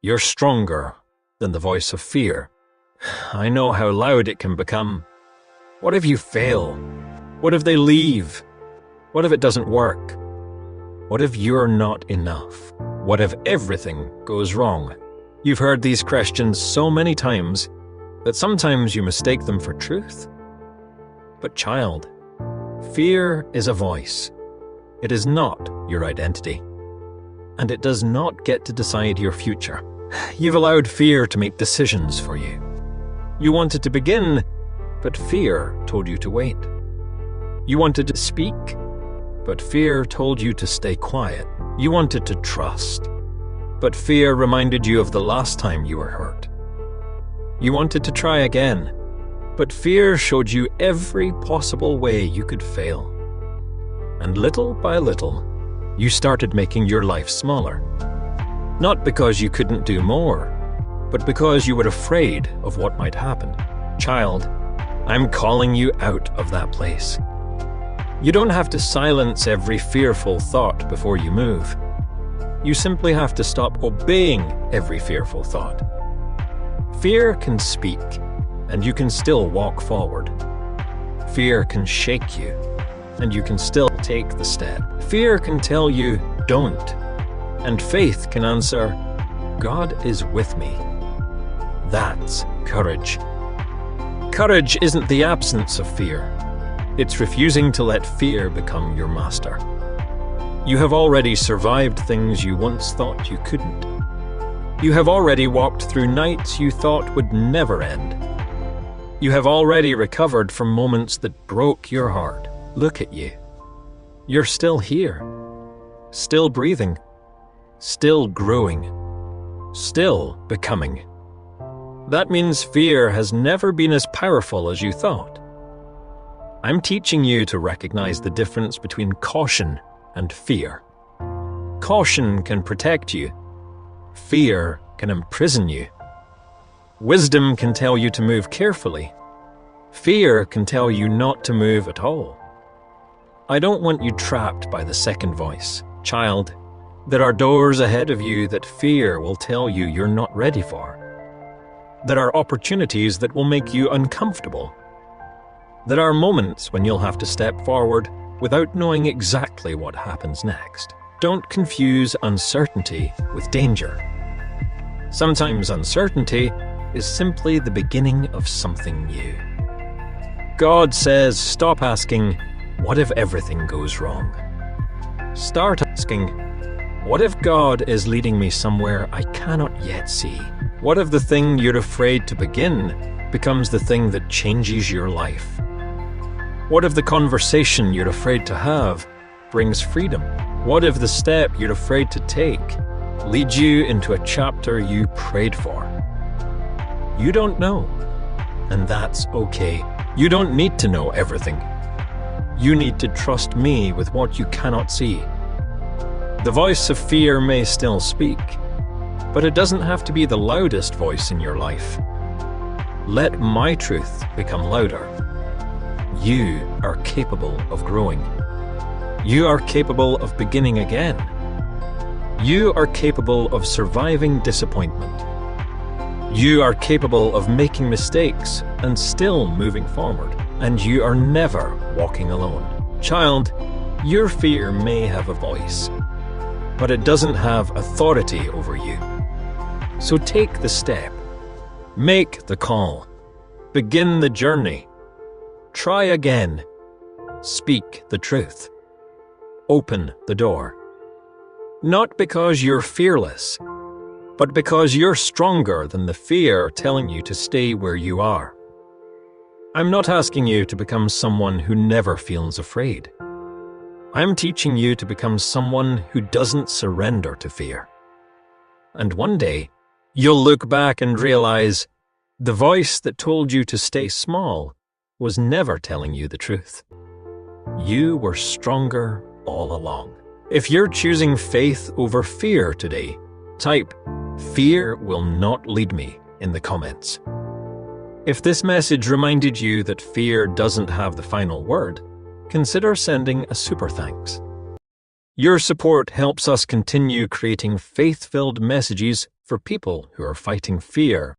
You're stronger than the voice of fear. I know how loud it can become. What if you fail? What if they leave? What if it doesn't work? What if you're not enough? What if everything goes wrong? You've heard these questions so many times that sometimes you mistake them for truth. But child, fear is a voice. It is not your identity. And it does not get to decide your future. You've allowed fear to make decisions for you. You wanted to begin, but fear told you to wait. You wanted to speak, but fear told you to stay quiet. You wanted to trust, but fear reminded you of the last time you were hurt. You wanted to try again, but fear showed you every possible way you could fail. And little by little, you started making your life smaller. Not because you couldn't do more, but because you were afraid of what might happen. Child, I'm calling you out of that place. You don't have to silence every fearful thought before you move. You simply have to stop obeying every fearful thought. Fear can speak, and you can still walk forward. Fear can shake you, and you can still take the step. Fear can tell you, don't, and faith can answer, God is with me. That's courage. Courage isn't the absence of fear. It's refusing to let fear become your master. You have already survived things you once thought you couldn't. You have already walked through nights you thought would never end. You have already recovered from moments that broke your heart. Look at you. You're still here. Still breathing. Still growing. Still becoming. That means fear has never been as powerful as you thought. I'm teaching you to recognize the difference between caution and fear. Caution can protect you. Fear can imprison you. Wisdom can tell you to move carefully. Fear can tell you not to move at all. I don't want you trapped by the second voice. Child, there are doors ahead of you that fear will tell you you're not ready for. There are opportunities that will make you uncomfortable. There are moments when you'll have to step forward without knowing exactly what happens next. Don't confuse uncertainty with danger. Sometimes uncertainty is simply the beginning of something new. God says, stop asking, what if everything goes wrong? Start asking, what if God is leading me somewhere I cannot yet see? What if the thing you're afraid to begin becomes the thing that changes your life? What if the conversation you're afraid to have brings freedom? What if the step you're afraid to take leads you into a chapter you prayed for? You don't know, and that's okay. You don't need to know everything. You need to trust me with what you cannot see. The voice of fear may still speak, but it doesn't have to be the loudest voice in your life. Let my truth become louder. You are capable of growing. You are capable of beginning again. You are capable of surviving disappointment. You are capable of making mistakes and still moving forward. And you are never walking alone. Child, your fear may have a voice, but it doesn't have authority over you. So take the step. Make the call. Begin the journey. Try again. Speak the truth. Open the door. Not because you're fearless, but because you're stronger than the fear telling you to stay where you are. I'm not asking you to become someone who never feels afraid. I'm teaching you to become someone who doesn't surrender to fear. And one day, you'll look back and realize the voice that told you to stay small was never telling you the truth. You were stronger all along. If you're choosing faith over fear today, type "Fear will not lead me" in the comments. If this message reminded you that fear doesn't have the final word, consider sending a super thanks. Your support helps us continue creating faith-filled messages for people who are fighting fear.